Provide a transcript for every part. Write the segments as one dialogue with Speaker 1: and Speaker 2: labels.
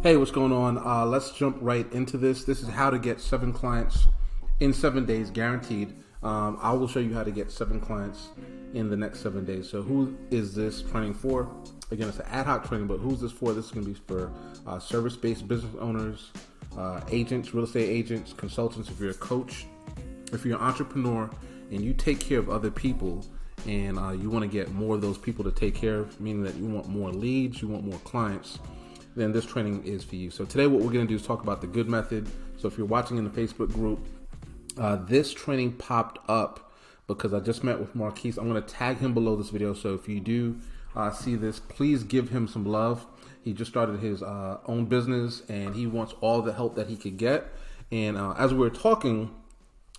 Speaker 1: Hey, what's going on? Let's jump right into this. This is how to get 7 clients in 7 days, guaranteed. I will show you how to get 7 clients in the next 7 days. So, who is this training for? Again, it's an ad hoc training, but who's this for? This is going to be for service-based business owners, agents, real estate agents, consultants. If you're a coach, if you're an entrepreneur, and you take care of other people, and you want to get more of those people to take care of, meaning that you want more leads, you want more clients, then this training is for you. So today what we're going to do is talk about the good method. So if you're watching in the Facebook group, this training popped up because I just met with Marquise. I'm going to tag him below this video. So if you do see this, please give him some love. He just started his own business and he wants all the help that he could get. And as we were talking,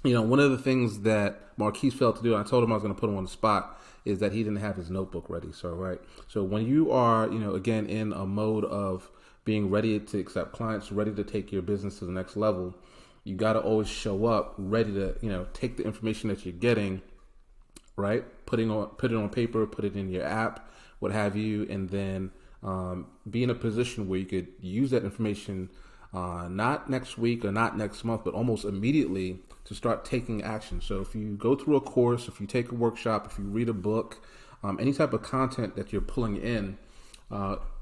Speaker 1: one of the things that Marquise failed to do, and I told him I was going to put him on the spot, is that he didn't have his notebook ready. So when you are, again, in a mode of being ready to accept clients, ready to take your business to the next level, you got to always show up ready to, take the information that you're getting, right? Put it on paper, put it in your app, what have you, and then be in a position where you could use that information not next week or not next month, but almost immediately to start taking action. So if you go through a course, if you take a workshop, if you read a book, any type of content that you're pulling in,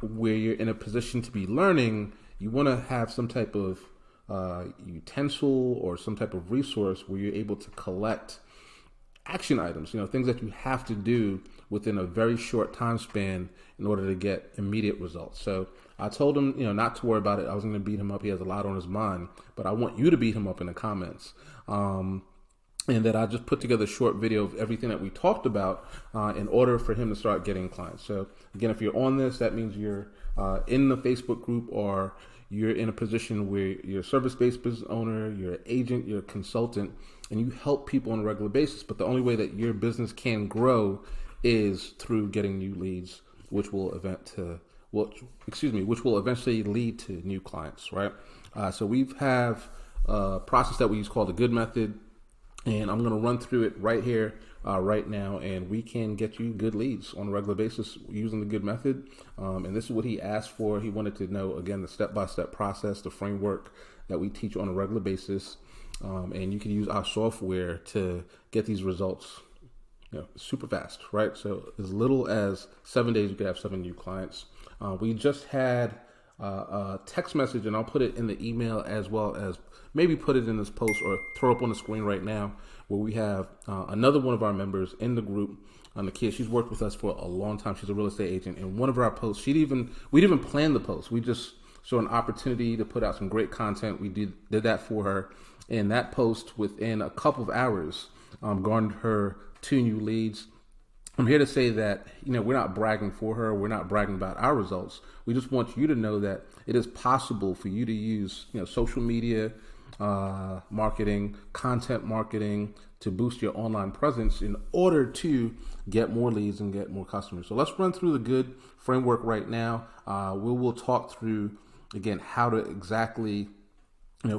Speaker 1: where you're in a position to be learning, you want to have some type of utensil or some type of resource where you're able to collect action items, things that you have to do within a very short time span in order to get immediate results. So I told him, not to worry about it. I was going to beat him up. He has a lot on his mind, but I want you to beat him up in the comments. And that I just put together a short video of everything that we talked about in order for him to start getting clients. So again, if you're on this, that means you're in the Facebook group, or you're in a position where you're a service-based business owner, you're an agent, you're a consultant, and you help people on a regular basis. But the only way that your business can grow is through getting new leads, which will eventually lead to new clients, right? So we have a process that we use called the good method, and I'm going to run through it right here, right now, and we can get you good leads on a regular basis using the good method. And this is what he asked for. He wanted to know, again, the step-by-step process, the framework that we teach on a regular basis. And you can use our software to get these results super fast, right? So as little as 7 days, you could have 7 new clients. We just had a text message, and I'll put it in the email as well as maybe put it in this post or throw up on the screen right now, where we have another one of our members in the group, Nakia. She's worked with us for a long time. She's a real estate agent, and one of our posts, we didn't even plan the post. We just saw an opportunity to put out some great content. We did that for her, and that post within a couple of hours garnered her 2 new leads. I'm here to say that, we're not bragging for her. We're not bragging about our results. We just want you to know that it is possible for you to use, social media, marketing, content marketing to boost your online presence in order to get more leads and get more customers. So let's run through the good framework right now. We will talk through, again, how to exactly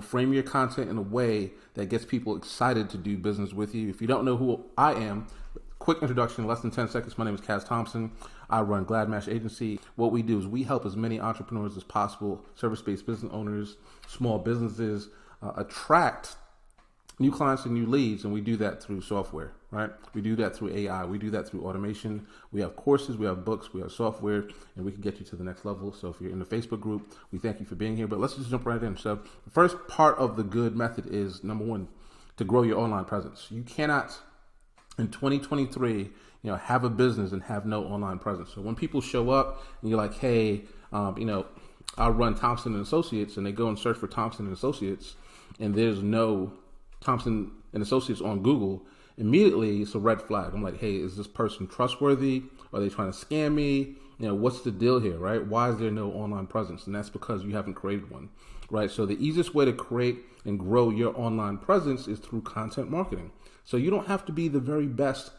Speaker 1: frame your content in a way that gets people excited to do business with you. If you don't know who I am, quick introduction, less than 10 seconds. My name is Kaz Thompson. I run GladMatch Agency. What we do is we help as many entrepreneurs as possible, service-based business owners, small businesses, attract new clients and new leads, and we do that through software, right? We do that through AI. We do that through automation. We have courses, we have books, we have software, and we can get you to the next level. So if you're in the Facebook group, we thank you for being here, but let's just jump right in. So the first part of the good method is, number one, to grow your online presence. You cannot, in 2023, have a business and have no online presence. So when people show up and you're like, hey, I run Thompson and Associates, and they go and search for Thompson and Associates, and there's no Thompson and Associates on Google, immediately it's a red flag. I'm like, hey, is this person trustworthy? Are they trying to scam me? What's the deal here, right? Why is there no online presence? And that's because you haven't created one, right? So the easiest way to create and grow your online presence is through content marketing. So you don't have to be the very best,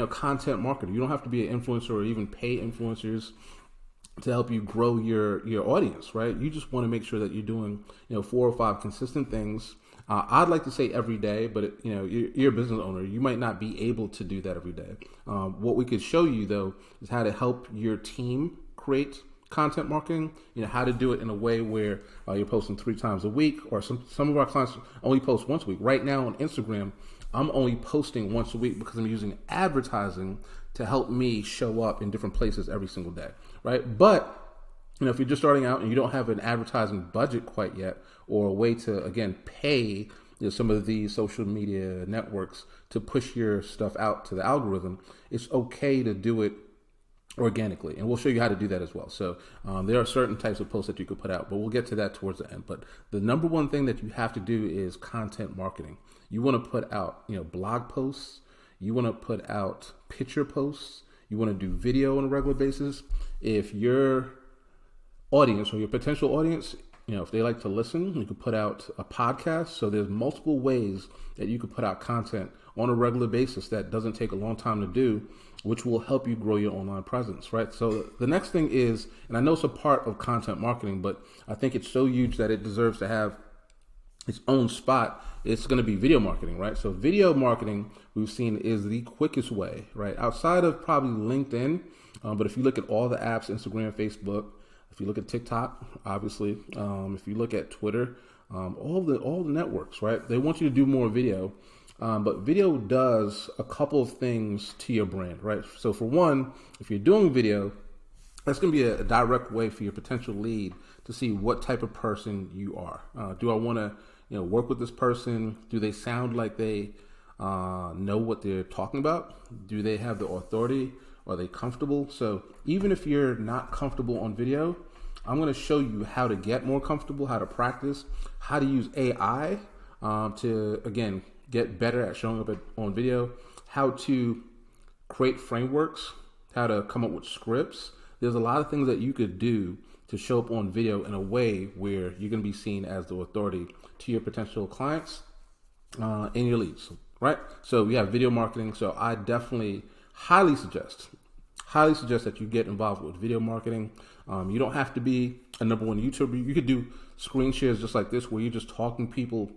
Speaker 1: content marketer. You don't have to be an influencer or even pay influencers to help you grow your audience, right? You just want to make sure that you're doing, 4 or 5 consistent things. I'd like to say every day, but you're a business owner. You might not be able to do that every day. What we could show you though is how to help your team create content marketing, how to do it in a way where you're posting 3 times a week, or some of our clients only post once a week. Right now on Instagram, I'm only posting once a week because I'm using advertising to help me show up in different places every single day, right? But if you're just starting out and you don't have an advertising budget quite yet, or a way to, again, pay some of these social media networks to push your stuff out to the algorithm, it's okay to do it organically. And we'll show you how to do that as well. So there are certain types of posts that you could put out, but we'll get to that towards the end. But the number one thing that you have to do is content marketing. You want to put out, blog posts. You want to put out picture posts. You want to do video on a regular basis. If your audience or your potential audience, if they like to listen, you could put out a podcast. So there's multiple ways that you could put out content on a regular basis that doesn't take a long time to do, which will help you grow your online presence, right? So the next thing is, and I know it's a part of content marketing, but I think it's so huge that it deserves to have its own spot. It's going to be video marketing, right? So video marketing, we've seen, is the quickest way, right? Outside of probably LinkedIn, but if you look at all the apps, Instagram, Facebook, if you look at TikTok, obviously, if you look at Twitter, all the networks, right? They want you to do more video, but video does a couple of things to your brand, right? So for one, if you're doing video, that's going to be a direct way for your potential lead to see what type of person you are. Do I want to, work with this person? Do they sound like they know what they're talking about? Do they have the authority? Are they comfortable? So even if you're not comfortable on video, I'm going to show you how to get more comfortable, how to practice, how to use AI to, again, get better at showing up on video, how to create frameworks, how to come up with scripts. There's a lot of things that you could do to show up on video in a way where you're going to be seen as the authority to your potential clients and your leads, right? So we have video marketing. So I definitely highly suggest that you get involved with video marketing. You don't have to be a number one YouTuber. You could do screen shares just like this, where you're just talking people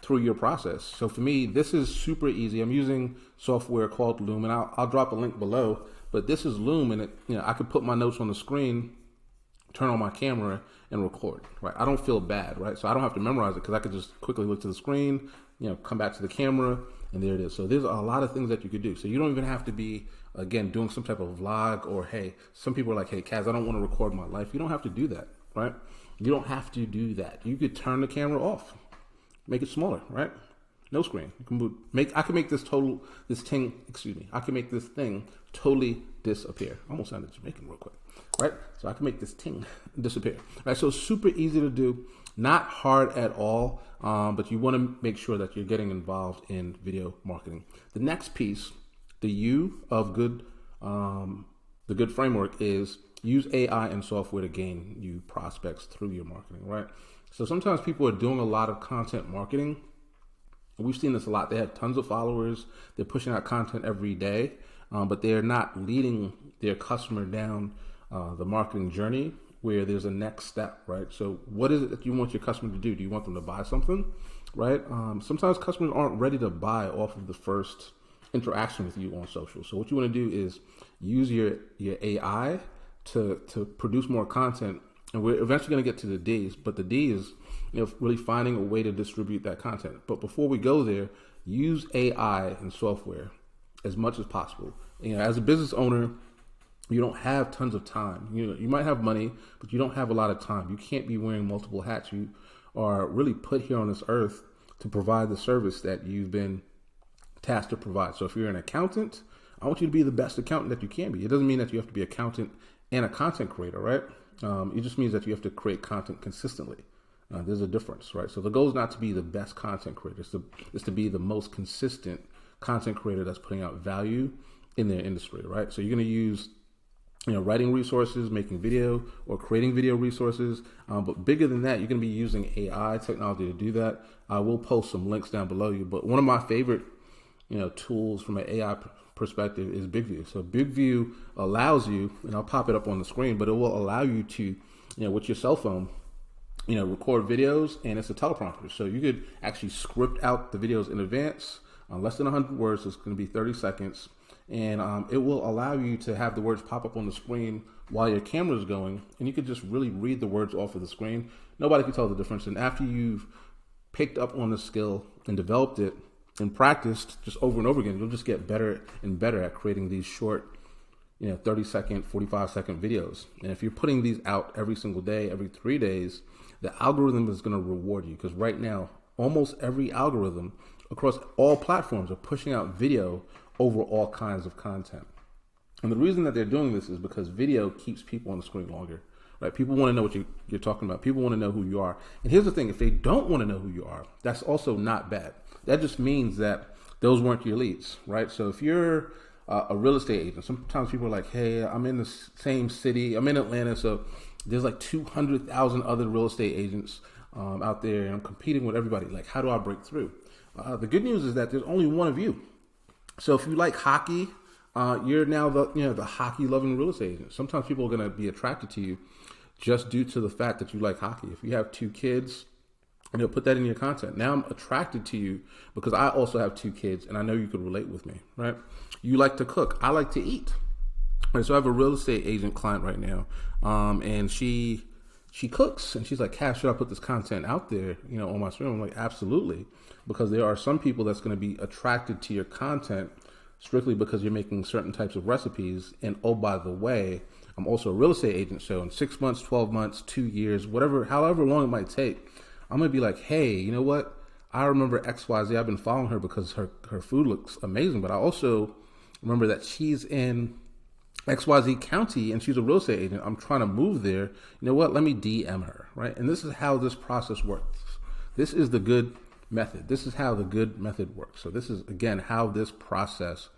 Speaker 1: through your process. So for me, this is super easy. I'm using software called Loom, and I'll drop a link below. But this is Loom, and I could put my notes on the screen, turn on my camera, and record. Right? I don't feel bad, right? So I don't have to memorize it because I could just quickly look to the screen, come back to the camera, and there it is. So there's a lot of things that you could do. So you don't even have to be, again, doing some type of vlog, or, hey, some people are like, hey, Kaz, I don't want to record my life. You don't have to do that, right? You don't have to do that. You could turn the camera off, make it smaller, right? No screen. I can make this thing totally disappear. I almost sounded Jamaican real quick, right? So I can make this thing disappear, right? So it's super easy to do, not hard at all, but you want to make sure that you're getting involved in video marketing. The next piece, the U of good, the good framework, is use AI and software to gain you prospects through your marketing, right? So sometimes people are doing a lot of content marketing. We've seen this a lot. They have tons of followers. They're pushing out content every day, but they're not leading their customer down the marketing journey where there's a next step, right? So what is it that you want your customer to do? Do you want them to buy something, right? Sometimes customers aren't ready to buy off of the first interaction with you on social. So what you want to do is use your AI to produce more content. And we're eventually going to get to the D's, but the D is really finding a way to distribute that content. But before we go there, use AI and software as much as possible. As a business owner, you don't have tons of time. You might have money, but you don't have a lot of time. You can't be wearing multiple hats. You are really put here on this earth to provide the service that you've been tasked to provide. So if you're an accountant, I want you to be the best accountant that you can be. It doesn't mean that you have to be an accountant and a content creator, right? It just means that you have to create content consistently. There's a difference, right? So the goal is not to be the best content creator. It's to be the most consistent content creator that's putting out value in their industry, right? So you're going to use, writing resources, making video, or creating video resources. But bigger than that, you're going to be using AI technology to do that. I will post some links down below you. But one of my favorite, tools from an AI perspective is BigView. So BigView allows you, and I'll pop it up on the screen, but it will allow you to, with your cell phone, record videos, and it's a teleprompter. So you could actually script out the videos in advance, less than 100 words. It's going to be 30 seconds. and it will allow you to have the words pop up on the screen while your camera is going, and you could just really read the words off of the screen. Nobody can tell the difference. And after you've picked up on the skill and developed it and practiced just over and over again, you'll just get better and better at creating these short, 30-second, 45-second videos. And if you're putting these out every single day, every 3 days, the algorithm is going to reward you, because right now, almost every algorithm across all platforms are pushing out video over all kinds of content. And the reason that they're doing this is because video keeps people on the screen longer, right? People want to know what you're talking about. People want to know who you are. And here's the thing, if they don't want to know who you are, that's also not bad. That just means that those weren't your leads, right? So if you're a real estate agent, sometimes people are like, hey, I'm in the same city, I'm in Atlanta, so there's like 200,000 other real estate agents out there, and I'm competing with everybody. Like, how do I break through? The good news is that there's only one of you. So if you like hockey, you're now the hockey loving real estate agent. Sometimes people are going to be attracted to you just due to the fact that you like hockey. If you have 2 kids, and you'll put that in your content. Now I'm attracted to you because I also have 2 kids, and I know you could relate with me, right? You like to cook. I like to eat. Right, so I have a real estate agent client right now, and she cooks, and she's like, Cash, should I put this content out there, on my stream? I'm like, absolutely, because there are some people that's going to be attracted to your content strictly because you're making certain types of recipes. And oh, by the way, I'm also a real estate agent, so in 6 months, 12 months, 2 years, however long it might take, I'm going to be like, hey, you know what? I remember XYZ. I've been following her because her food looks amazing. But I also remember that she's in XYZ county and she's a real estate agent. I'm trying to move there. You know what? Let me DM her, right? And this is how this process works. This is the good method. This is how the good method works. So this is, again, how this process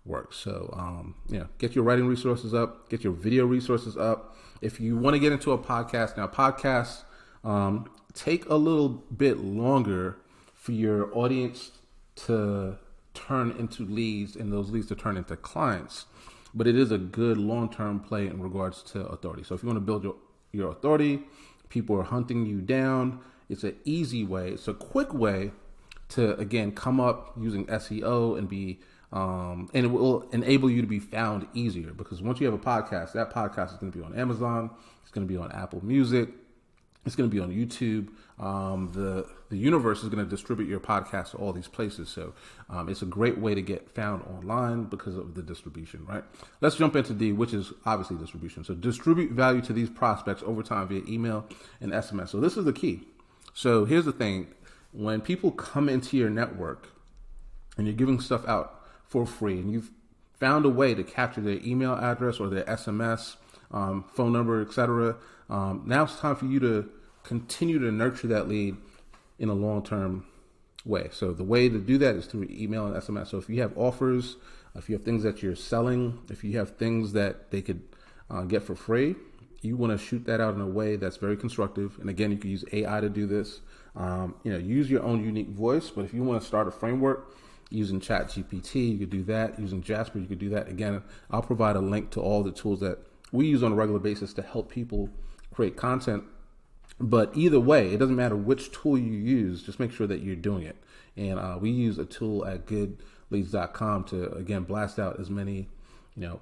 Speaker 1: works. So, get your writing resources up, get your video resources up. If you want to get into a podcast, now podcasts, take a little bit longer for your audience to turn into leads and those leads to turn into clients. But it is a good long-term play in regards to authority. So if you want to build your authority, people are hunting you down. It's an easy way. It's a quick way to, again, come up using SEO and and it will enable you to be found easier, because once you have a podcast, that podcast is going to be on Amazon. It's going to be on Apple Music. It's going to be on YouTube. The universe is going to distribute your podcast to all these places. So it's a great way to get found online because of the distribution, right? Let's jump into D, which is obviously distribution. So distribute value to these prospects over time via email and SMS. So this is the key. So here's the thing. When people come into your network and you're giving stuff out for free, and you've found a way to capture their email address or their SMS, phone number, etc., now it's time for you to continue to nurture that lead in a long-term way. So the way to do that is through email and SMS. So if you have offers, if you have things that you're selling, if you have things that they could get for free, you want to shoot that out in a way that's very constructive. And again, you can use AI to do this. Use your own unique voice. But if you want to start a framework using ChatGPT, you could do that. Using Jasper, you could do that. Again, I'll provide a link to all the tools that we use on a regular basis to help people create content. But either way, it doesn't matter which tool you use, just make sure that you're doing it. And we use a tool at goodleads.com to, again, blast out as many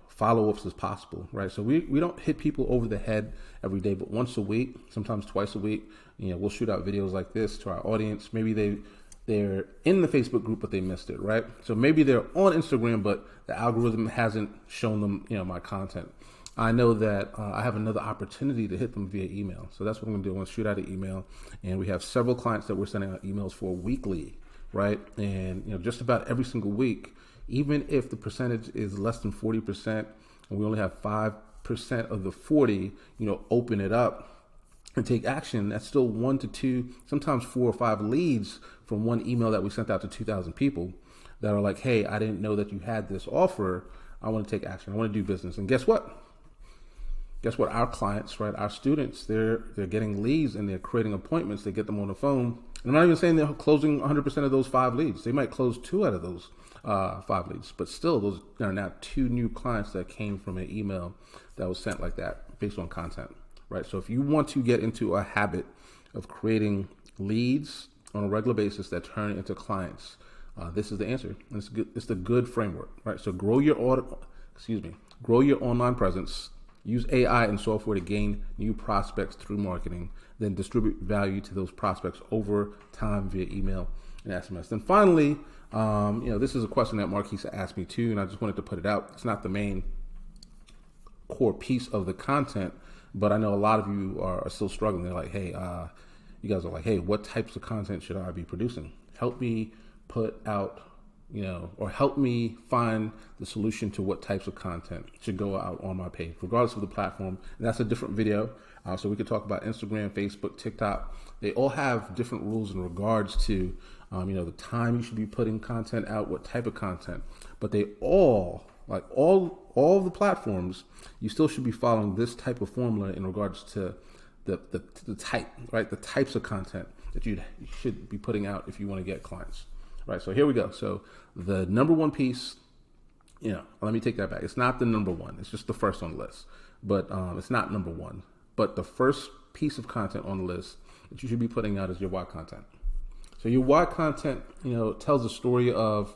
Speaker 1: follow-ups as possible, right? So we don't hit people over the head every day, but once a week, sometimes twice a week, we'll shoot out videos like this to our audience. Maybe they're in the Facebook group, but they missed it, right? So maybe they're on Instagram, but the algorithm hasn't shown them, my content. I know that I have another opportunity to hit them via email. So that's what I'm going to do. I'm going to shoot out an email, and we have several clients that we're sending out emails for weekly, right? And, just about every single week, even if the percentage is less than 40% and we only have 5% of the 40, open it up and take action, that's still 1 to 2, sometimes 4 or 5 leads from one email that we sent out to 2,000 people that are like, hey, I didn't know that you had this offer. I want to take action. I want to do business. And guess what? Our clients, right? Our students, they're getting leads and they're creating appointments. They get them on the phone. And I'm not even saying they're closing 100% of those 5 leads. They might close 2 out of those 5 leads, but still those are now 2 new clients that came from an email that was sent like that based on content, right? So if you want to get into a habit of creating leads on a regular basis that turn into clients, this is the answer. And it's good. It's the good framework, right? So grow your grow your online presence. Use AI and software to gain new prospects through marketing. Then distribute value to those prospects over time via email and SMS. Then finally, this is a question that Marquise asked me too, and I just wanted to put it out. It's not the main core piece of the content, but I know a lot of you are still struggling. They're like, hey, you guys are like, hey, what types of content should I be producing? Help me put out, or help me find the solution to what types of content should go out on my page, regardless of the platform. And that's a different video. So we could talk about Instagram, Facebook, TikTok. They all have different rules in regards to, the time you should be putting content out, what type of content. But they all, like all of the platforms, you still should be following this type of formula in regards to the type, right? The types of content that you should be putting out if you want to get clients, right? So here we go. So the number one piece, let me take that back. It's not the number one. It's just the first on the list, but it's not number one. But the first piece of content on the list that you should be putting out is your why content. So your why content, tells the story of,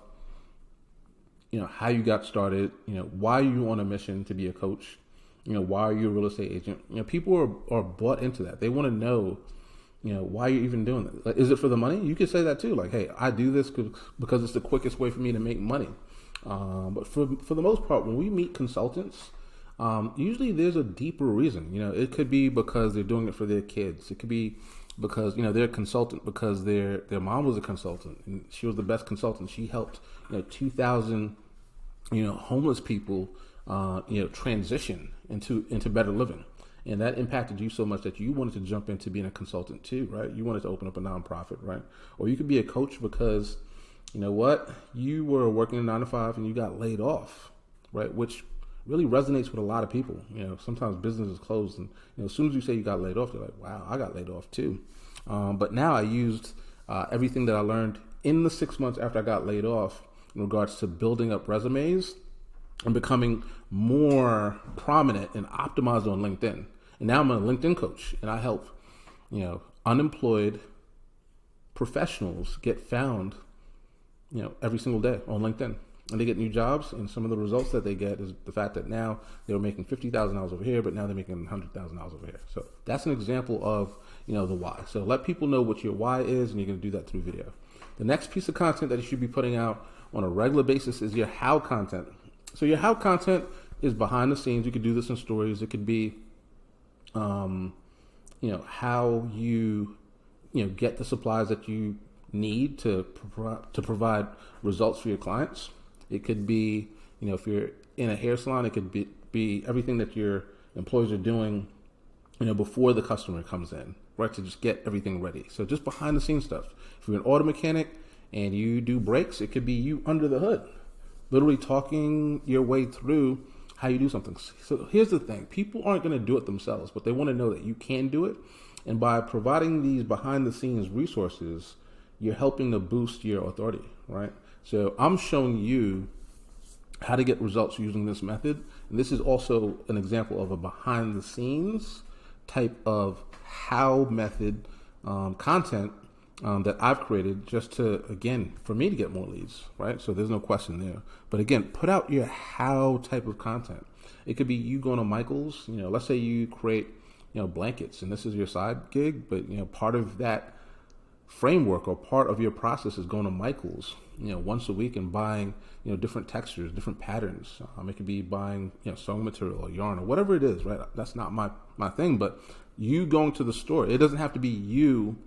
Speaker 1: how you got started, why you on a mission to be a coach, why are you a real estate agent? People are bought into that. They want to know, why you're even doing that. Like, is it for the money? You could say that too. Like, hey, I do this because it's the quickest way for me to make money. But for the most part, when we meet consultants, usually there's a deeper reason. It could be because they're doing it for their kids. It could be because, they're a consultant because their mom was a consultant and she was the best consultant. She helped, 2,000, homeless people, transition into better living. And that impacted you so much that you wanted to jump into being a consultant too, right? You wanted to open up a nonprofit, right? Or you could be a coach because, you were working a 9-to-5 and you got laid off, right? Which really resonates with a lot of people. Sometimes businesses close and, as soon as you say you got laid off, you're like, wow, I got laid off too. But now I used everything that I learned in the 6 months after I got laid off in regards to building up resumes and becoming more prominent and optimized on LinkedIn. And now I'm a LinkedIn coach and I help, unemployed professionals get found, every single day on LinkedIn. And they get new jobs, and some of the results that they get is the fact that now they were making $50,000 over here, but now they're making $100,000 over here. So that's an example of, the why. So let people know what your why is, and you're going to do that through video. The next piece of content that you should be putting out on a regular basis is your how content. So your how content is behind the scenes. You could do this in stories. It could be, how you, get the supplies that you need to provide results for your clients. It could be, if you're in a hair salon, it could be everything that your employees are doing, before the customer comes in, right? To just get everything ready. So just behind the scenes stuff. If you're an auto mechanic and you do brakes, it could be you under the hood, literally talking your way through how you do something. So here's the thing. People aren't going to do it themselves, but they want to know that you can do it. And by providing these behind the scenes resources, you're helping to boost your authority, right? So I'm showing you how to get results using this method. And this is also an example of a behind the scenes type of how method content that I've created just to, again, for me to get more leads, right? So there's no question there. But again, put out your how type of content. It could be you going to Michael's, let's say you create, blankets and this is your side gig, but, part of that framework or part of your process is going to Michael's, once a week and buying, different textures, different patterns. It could be buying, sewing material or yarn or whatever it is, right? That's not my thing, but you going to the store, it doesn't have to be you,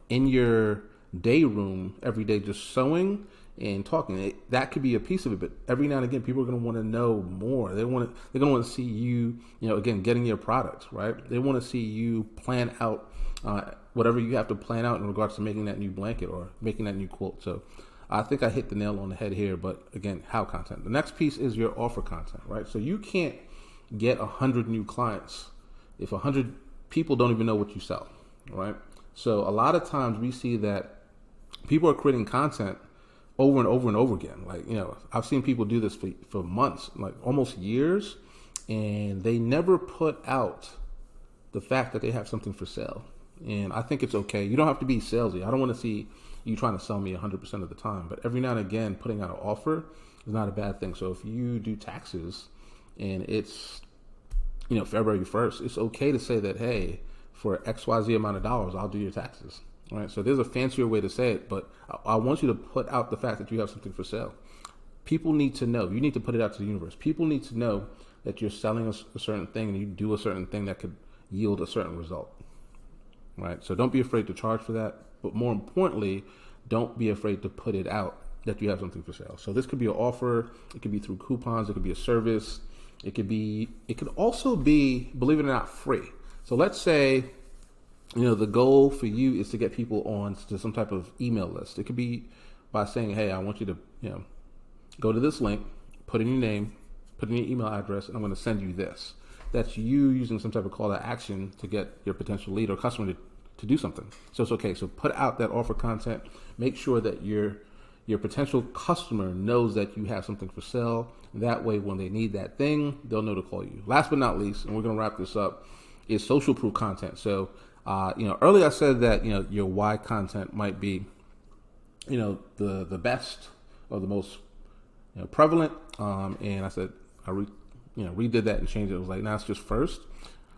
Speaker 1: in your day room every day, just sewing and talking. That could be a piece of it, but every now and again, people are going to want to know more. They're going to want to see you, again, getting your products, right? They want to see you plan out, whatever you have to plan out in regards to making that new blanket or making that new quilt. So I think I hit the nail on the head here, but again, how content. The next piece is your offer content, right? So you can't get 100 new clients if 100 people don't even know what you sell, right? So a lot of times we see that people are creating content over and over and over again. Like, I've seen people do this for months, like almost years, and they never put out the fact that they have something for sale. And I think it's okay. You don't have to be salesy. I don't want to see you trying to sell me 100% of the time, but every now and again, putting out an offer is not a bad thing. So if you do taxes and it's, February 1st, it's okay to say that, hey, for XYZ amount of dollars, I'll do your taxes. Right. So there's a fancier way to say it, but I want you to put out the fact that you have something for sale. People need to know. You need to put it out to the universe. People need to know that you're selling a certain thing and you do a certain thing that could yield a certain result. Right. So don't be afraid to charge for that. But more importantly, don't be afraid to put it out that you have something for sale. So this could be an offer. It could be through coupons. It could be a service. It could also be, believe it or not, free. So let's say, the goal for you is to get people on to some type of email list. It could be by saying, hey, I want you to, go to this link, put in your name, put in your email address, and I'm going to send you this. That's you using some type of call to action to get your potential lead or customer to do something. So it's okay. So put out that offer content. Make sure that your potential customer knows that you have something for sale. That way, when they need that thing, they'll know to call you. Last but not least, and we're going to wrap this up, is social proof content. So, earlier I said that, your why content might be, the best or the most prevalent. And I said, redid that and changed it. It was like, now it's just first.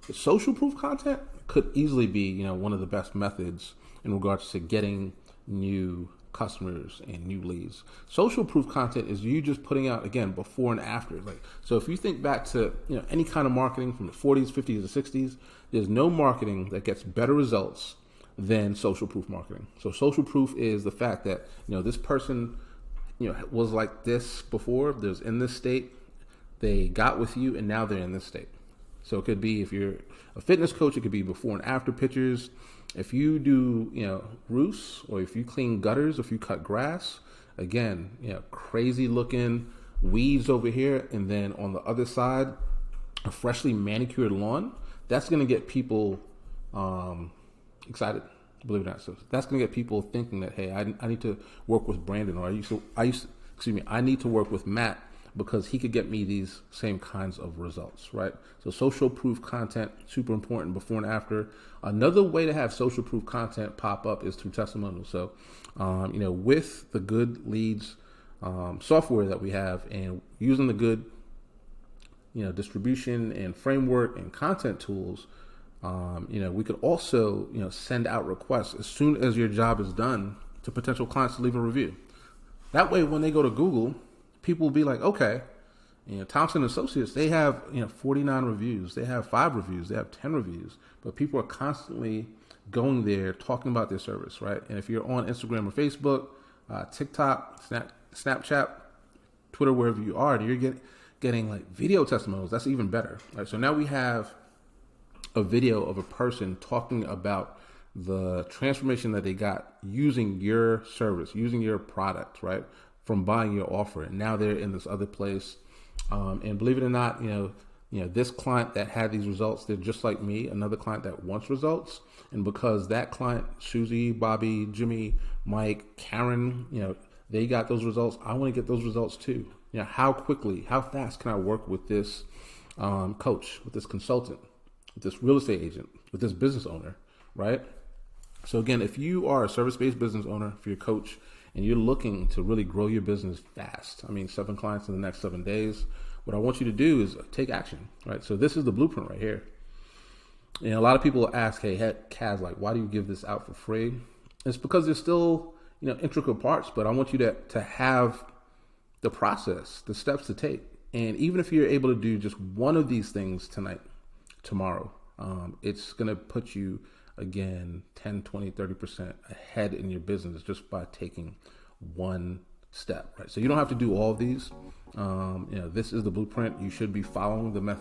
Speaker 1: The social proof content could easily be, one of the best methods in regards to getting new customers and new leads. Social proof content is you just putting out, again, before and after. So if you think back to, any kind of marketing from the 40s, 50s, or 60s, there's no marketing that gets better results than social proof marketing. So social proof is the fact that, this person, was like this before, there's in this state, they got with you, and now they're in this state. So it could be, if you're a fitness coach, it could be before and after pictures. If you do, roofs, or if you clean gutters, if you cut grass, again, crazy looking weeds over here, and then on the other side, a freshly manicured lawn, that's going to get people excited, believe it or not. So that's going to get people thinking that, hey, I need to work with Brandon, or I need to work with Matt, because he could get me these same kinds of results, right? So social proof content, super important before and after. Another way to have social proof content pop up is through testimonials. So, with the Good Leads software that we have, and using the good, distribution and framework and content tools, we could also, send out requests as soon as your job is done to potential clients to leave a review. That way, when they go to Google, people will be like, okay, Thompson Associates, they have 49 reviews, they have 5 reviews, they have 10 reviews, but people are constantly going there talking about their service, right? And if you're on Instagram or Facebook, TikTok, Snapchat, Twitter, wherever you are, and you're getting like video testimonials, that's even better, right? So now we have a video of a person talking about the transformation that they got using your service, using your product, right? From buying your offer, and now they're in this other place. And believe it or not, this client that had these results, they're just like me, another client that wants results. And because that client, Susie, Bobby, Jimmy, Mike, Karen, they got those results, I want to get those results too. How quickly, how fast can I work with this coach, with this consultant, with this real estate agent, with this business owner, right? So again, if you are a service-based business owner, if you're a coach, and you're looking to really grow your business fast, 7 clients in the next 7 days, what I want you to do is take action, right? So this is the blueprint right here. And a lot of people ask, hey, Kaz, why do you give this out for free? It's because there's still, intricate parts, but I want you to have the process, the steps to take. And even if you're able to do just one of these things tomorrow, it's going to put you, again, 10, 20, 30% ahead in your business just by taking one step, right? So you don't have to do all of these. This is the blueprint. You should be following the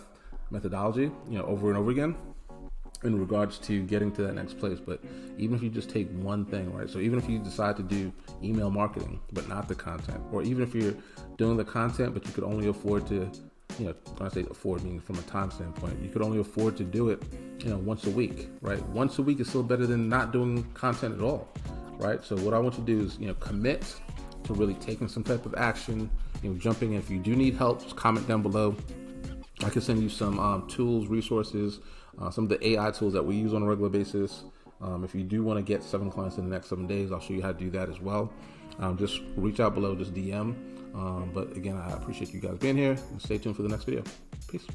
Speaker 1: methodology, over and over again in regards to getting to that next place. But even if you just take one thing, right? So even if you decide to do email marketing, but not the content, or even if you're doing the content, but you could only afford to, when I say afford, meaning from a time standpoint, you could only afford to do it, once a week, right? Once a week is still better than not doing content at all, right? So what I want you to do is, commit to really taking some type of action, jumping in. If you do need help, just comment down below. I can send you some tools, resources, some of the AI tools that we use on a regular basis. If you do want to get 7 clients in the next 7 days, I'll show you how to do that as well. Just reach out below, just DM. But again, I appreciate you guys being here, and stay tuned for the next video. Peace.